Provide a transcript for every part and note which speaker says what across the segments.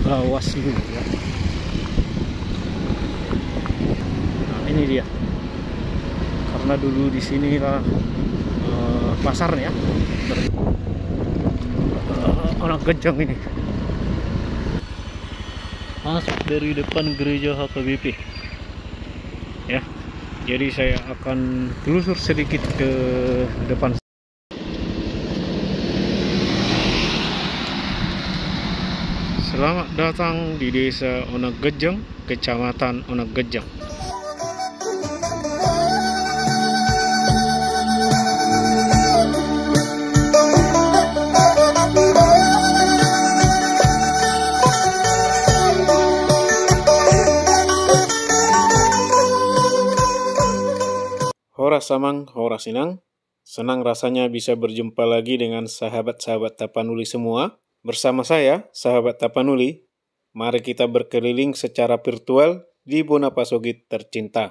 Speaker 1: Bawaslu ya. Nah, ini dia. Karena dulu di sini lah pasarnya anak gejang ini. Masuk dari depan gereja HKBP ya. Jadi saya akan telusur sedikit ke depan. Selamat datang di Desa Onagejang, Kecamatan Onagejang. Hora samang, hora sinang. Senang rasanya bisa berjumpa lagi dengan sahabat-sahabat Tapanuli semua. Bersama saya, sahabat Tapanuli, mari kita berkeliling secara virtual di Bonapasogit tercinta.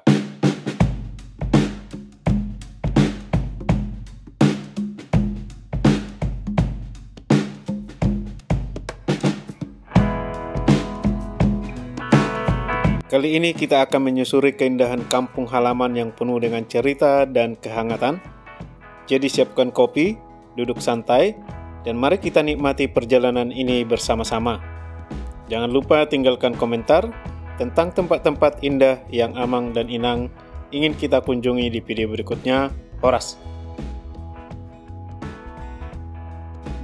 Speaker 1: Kali ini kita akan menyusuri keindahan kampung halaman yang penuh dengan cerita dan kehangatan. Jadi siapkan kopi, duduk santai, dan mari kita nikmati perjalanan ini bersama-sama. Jangan lupa tinggalkan komentar tentang tempat-tempat indah yang Amang dan Inang ingin kita kunjungi di video berikutnya. Horas.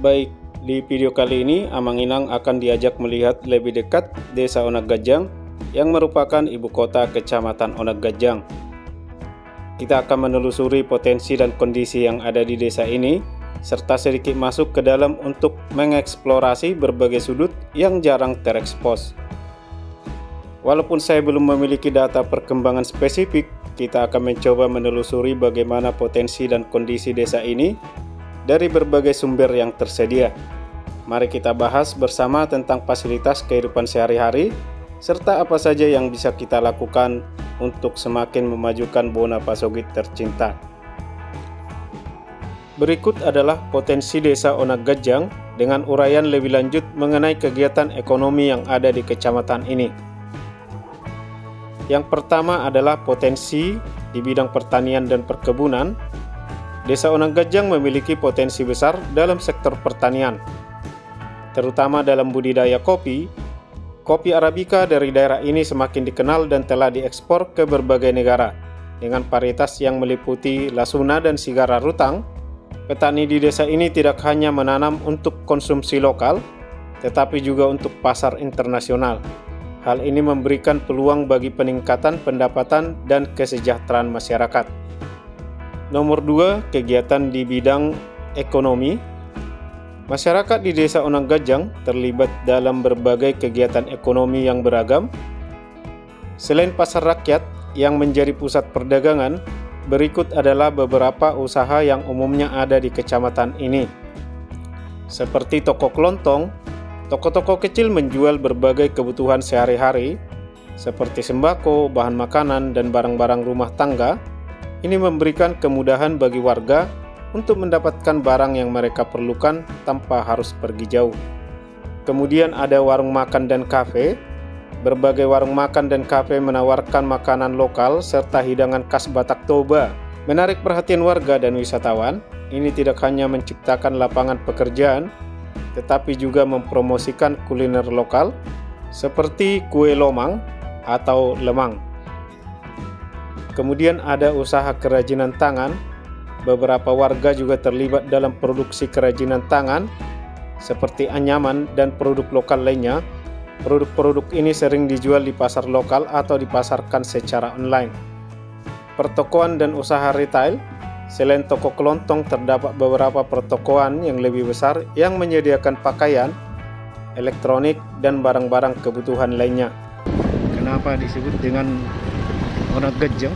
Speaker 1: Baik, di video kali ini Amang Inang akan diajak melihat lebih dekat Desa Onagejang yang merupakan ibu kota Kecamatan Onagejang. Kita akan menelusuri potensi dan kondisi yang ada di desa ini, serta sedikit masuk ke dalam untuk mengeksplorasi berbagai sudut yang jarang terekspos. Walaupun saya belum memiliki data perkembangan spesifik, kita akan mencoba menelusuri bagaimana potensi dan kondisi desa ini dari berbagai sumber yang tersedia. Mari kita bahas bersama tentang fasilitas kehidupan sehari-hari, serta apa saja yang bisa kita lakukan untuk semakin memajukan Bonapasogit tercinta. Berikut adalah potensi Desa Onagejang dengan uraian lebih lanjut mengenai kegiatan ekonomi yang ada di kecamatan ini. Yang pertama adalah potensi di bidang pertanian dan perkebunan. Desa Onagejang memiliki potensi besar dalam sektor pertanian, terutama dalam budidaya kopi. Kopi Arabica dari daerah ini semakin dikenal dan telah diekspor ke berbagai negara. Dengan varietas yang meliputi Lasuna dan Sigara Rutang, petani di desa ini tidak hanya menanam untuk konsumsi lokal, tetapi juga untuk pasar internasional. Hal ini memberikan peluang bagi peningkatan pendapatan dan kesejahteraan masyarakat. Nomor 2, kegiatan di bidang ekonomi. Masyarakat di Desa Onagejang terlibat dalam berbagai kegiatan ekonomi yang beragam. Selain pasar rakyat yang menjadi pusat perdagangan, berikut adalah beberapa usaha yang umumnya ada di kecamatan ini. Seperti toko kelontong, toko-toko kecil menjual berbagai kebutuhan sehari-hari, seperti sembako, bahan makanan, dan barang-barang rumah tangga. Ini memberikan kemudahan bagi warga untuk mendapatkan barang yang mereka perlukan tanpa harus pergi jauh. Kemudian ada warung makan dan kafe. Berbagai warung makan dan kafe menawarkan makanan lokal serta hidangan khas Batak Toba. Menarik perhatian warga dan wisatawan, ini tidak hanya menciptakan lapangan pekerjaan, tetapi juga mempromosikan kuliner lokal seperti kue lomang atau lemang. Kemudian ada usaha kerajinan tangan. Beberapa warga juga terlibat dalam produksi kerajinan tangan seperti anyaman dan produk lokal lainnya. Produk-produk ini sering dijual di pasar lokal atau dipasarkan secara online. Pertokoan dan usaha retail. Selain toko kelontong, terdapat beberapa pertokoan yang lebih besar yang menyediakan pakaian, elektronik, dan barang-barang kebutuhan lainnya. Kenapa disebut dengan Onagejang?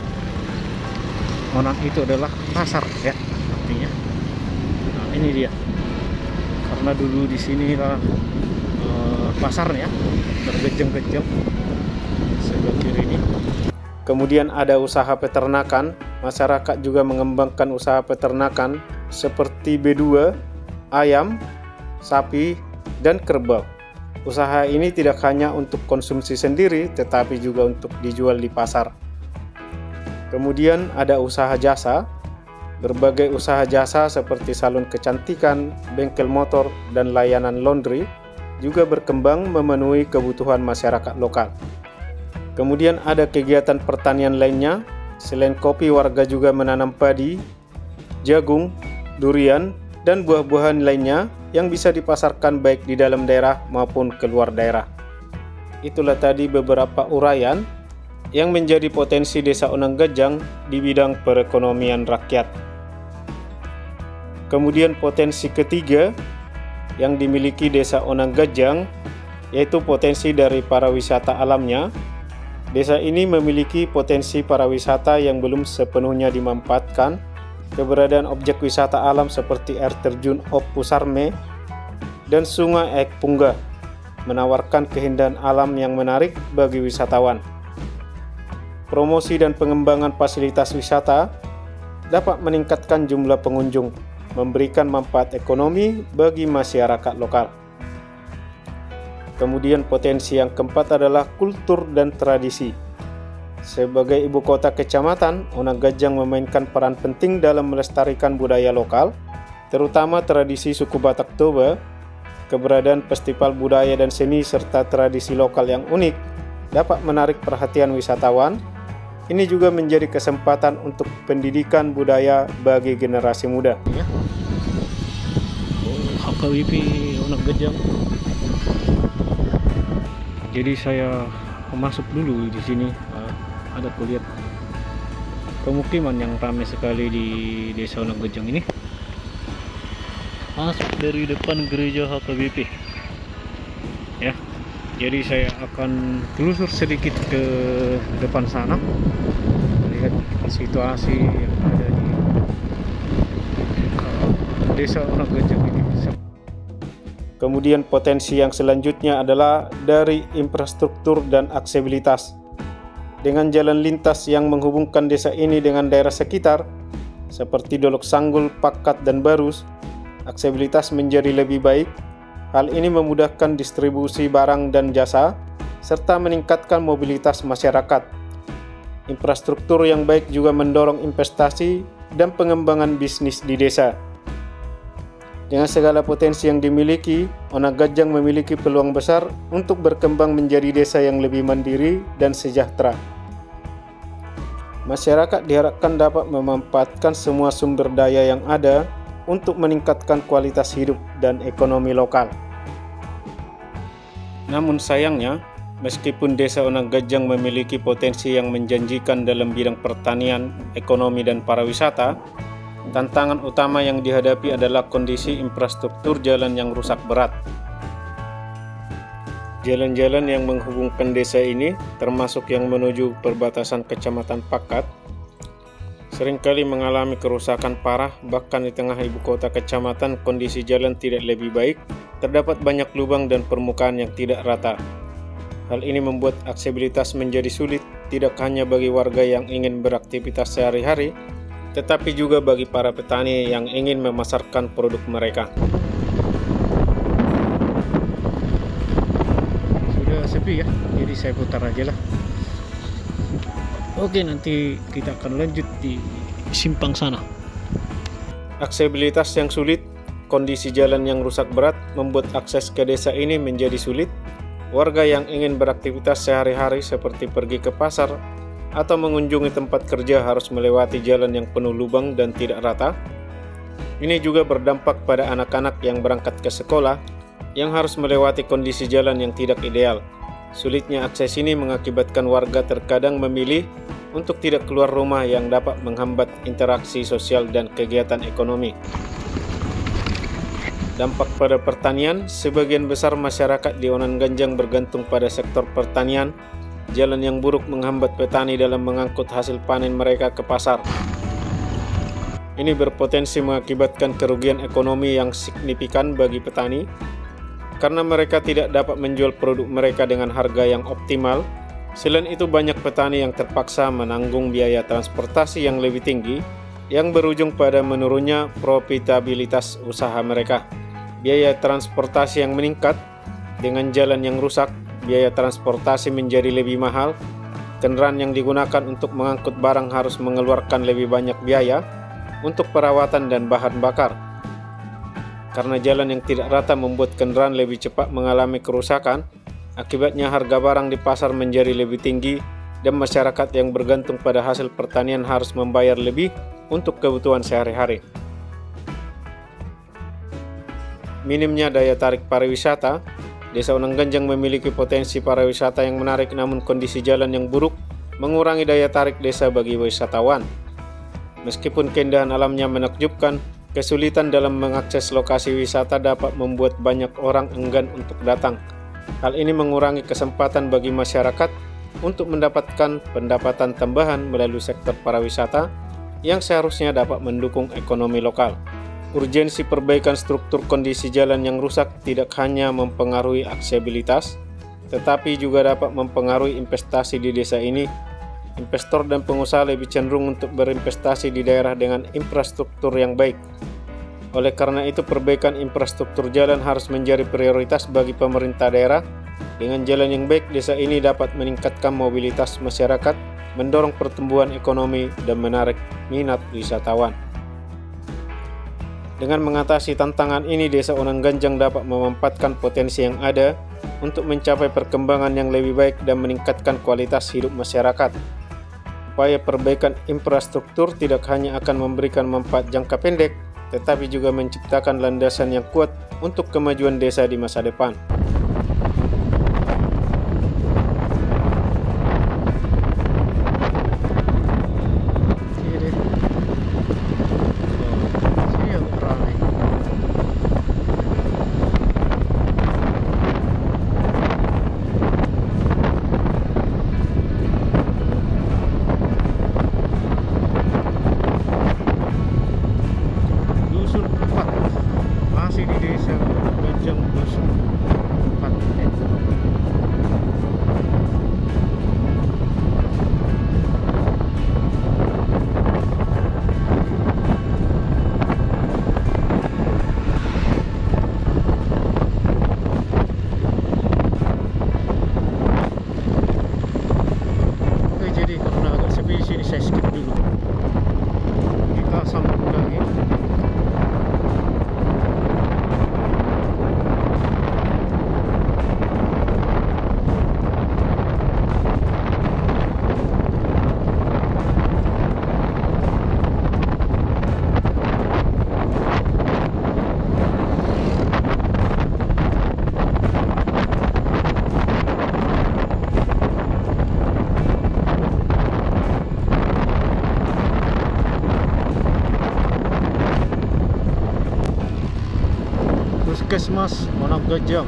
Speaker 1: Onag itu adalah pasar ya artinya. Nah, ini dia. Karena dulu di sini lah pasarnya bergejang-gejang sebelah kiri ini. Kemudian ada usaha peternakan. Masyarakat juga mengembangkan usaha peternakan seperti B2, ayam, sapi, dan kerbau. usaha ini tidak hanya untuk konsumsi sendiri, tetapi juga untuk dijual di pasar. Kemudian ada usaha jasa. Berbagai usaha jasa seperti salon kecantikan, bengkel motor, dan layanan laundry juga berkembang memenuhi kebutuhan masyarakat lokal. Kemudian ada kegiatan pertanian lainnya. Selain kopi, warga juga menanam padi, jagung, durian, dan buah-buahan lainnya yang bisa dipasarkan baik di dalam daerah maupun keluar daerah. Itulah tadi beberapa uraian yang menjadi potensi Desa Onanggajang di bidang perekonomian rakyat. Kemudian potensi ketiga yang dimiliki Desa Onanggajang yaitu potensi dari pariwisata alamnya. Desa ini memiliki potensi pariwisata yang belum sepenuhnya dimanfaatkan. Keberadaan objek wisata alam seperti air terjun Opu Sarme dan Sungai Aek Pungga menawarkan keindahan alam yang menarik bagi wisatawan. Promosi dan pengembangan fasilitas wisata dapat meningkatkan jumlah pengunjung, memberikan manfaat ekonomi bagi masyarakat lokal. Kemudian potensi yang keempat adalah kultur dan tradisi. Sebagai ibu kota kecamatan, Onanggajang memainkan peran penting dalam melestarikan budaya lokal, terutama tradisi suku Batak Toba. Keberadaan festival budaya dan seni serta tradisi lokal yang unik dapat menarik perhatian wisatawan. Ini juga menjadi kesempatan untuk pendidikan budaya bagi generasi muda.
Speaker 2: HKWP Onanggajang. Jadi saya masuk dulu di sini. Ada kulihat pemukiman yang ramai sekali di Desa Onanggajang ini. Masuk dari depan gereja HKBP. Ya. Jadi saya akan telusur sedikit ke depan sana, lihat situasi yang ada di Desa Onanggajang ini.
Speaker 1: Kemudian potensi yang selanjutnya adalah dari infrastruktur dan aksesibilitas. Dengan jalan lintas yang menghubungkan desa ini dengan daerah sekitar, seperti Dolok Sanggul, Pakat, dan Barus, aksesibilitas menjadi lebih baik. Hal ini memudahkan distribusi barang dan jasa, serta meningkatkan mobilitas masyarakat. Infrastruktur yang baik juga mendorong investasi dan pengembangan bisnis di desa. Dengan segala potensi yang dimiliki, Onanggajang memiliki peluang besar untuk berkembang menjadi desa yang lebih mandiri dan sejahtera. Masyarakat diharapkan dapat memanfaatkan semua sumber daya yang ada untuk meningkatkan kualitas hidup dan ekonomi lokal. Namun sayangnya, meskipun Desa Onanggajang memiliki potensi yang menjanjikan dalam bidang pertanian, ekonomi, dan pariwisata, tantangan utama yang dihadapi adalah kondisi infrastruktur jalan yang rusak berat. Jalan-jalan yang menghubungkan desa ini, termasuk yang menuju perbatasan Kecamatan Pakat, seringkali mengalami kerusakan parah. Bahkan di tengah ibu kota kecamatan, kondisi jalan tidak lebih baik. Terdapat banyak lubang dan permukaan yang tidak rata. Hal ini membuat aksesibilitas menjadi sulit, tidak hanya bagi warga yang ingin beraktivitas sehari-hari, tetapi juga bagi para petani yang ingin memasarkan produk mereka.
Speaker 2: Sudah sepi ya, jadi saya putar aja lah. Oke, nanti kita akan lanjut di simpang sana.
Speaker 1: Aksesibilitas yang sulit, kondisi jalan yang rusak berat membuat akses ke desa ini menjadi sulit. Warga yang ingin beraktivitas sehari-hari seperti pergi ke pasar atau mengunjungi tempat kerja harus melewati jalan yang penuh lubang dan tidak rata. Ini juga berdampak pada anak-anak yang berangkat ke sekolah yang harus melewati kondisi jalan yang tidak ideal. Sulitnya akses ini mengakibatkan warga terkadang memilih untuk tidak keluar rumah yang dapat menghambat interaksi sosial dan kegiatan ekonomi. Dampak pada pertanian, sebagian besar masyarakat di Onanggajang bergantung pada sektor pertanian. Jalan yang buruk menghambat petani dalam mengangkut hasil panen mereka ke pasar. Ini berpotensi mengakibatkan kerugian ekonomi yang signifikan bagi petani, karena mereka tidak dapat menjual produk mereka dengan harga yang optimal. Selain itu, banyak petani yang terpaksa menanggung biaya transportasi yang lebih tinggi, yang berujung pada menurunnya profitabilitas usaha mereka. Biaya transportasi yang meningkat Dengan jalan yang rusak, biaya transportasi menjadi lebih mahal. Kendaraan yang digunakan untuk mengangkut barang harus mengeluarkan lebih banyak biaya untuk perawatan dan bahan bakar. Karena jalan yang tidak rata membuat kendaraan lebih cepat mengalami kerusakan, akibatnya harga barang di pasar menjadi lebih tinggi dan masyarakat yang bergantung pada hasil pertanian harus membayar lebih untuk kebutuhan sehari-hari. Minimnya daya tarik pariwisata. Desa Onangganjang memiliki potensi pariwisata yang menarik, namun kondisi jalan yang buruk mengurangi daya tarik desa bagi wisatawan. Meskipun keindahan alamnya menakjubkan, kesulitan dalam mengakses lokasi wisata dapat membuat banyak orang enggan untuk datang. Hal ini mengurangi kesempatan bagi masyarakat untuk mendapatkan pendapatan tambahan melalui sektor pariwisata yang seharusnya dapat mendukung ekonomi lokal. Urgensi perbaikan struktur kondisi jalan yang rusak tidak hanya mempengaruhi aksesibilitas, tetapi juga dapat mempengaruhi investasi di desa ini. Investor dan pengusaha lebih cenderung untuk berinvestasi di daerah dengan infrastruktur yang baik. Oleh karena itu, perbaikan infrastruktur jalan harus menjadi prioritas bagi pemerintah daerah. Dengan jalan yang baik, desa ini dapat meningkatkan mobilitas masyarakat, mendorong pertumbuhan ekonomi, dan menarik minat wisatawan. Dengan mengatasi tantangan ini, Desa Onangganjang dapat memanfaatkan potensi yang ada untuk mencapai perkembangan yang lebih baik dan meningkatkan kualitas hidup masyarakat. Upaya perbaikan infrastruktur tidak hanya akan memberikan manfaat jangka pendek, tetapi juga menciptakan landasan yang kuat untuk kemajuan desa di masa depan. Masih di desa Onangganjang Dusun 4. Oke, jadi karena agak sepi di sini saya skip dulu. Kita sambung lagi. Puskesmas Onangganjang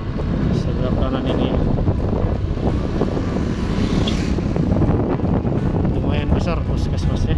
Speaker 1: sebelah kanan ini. Lumayan besar puskesmasnya.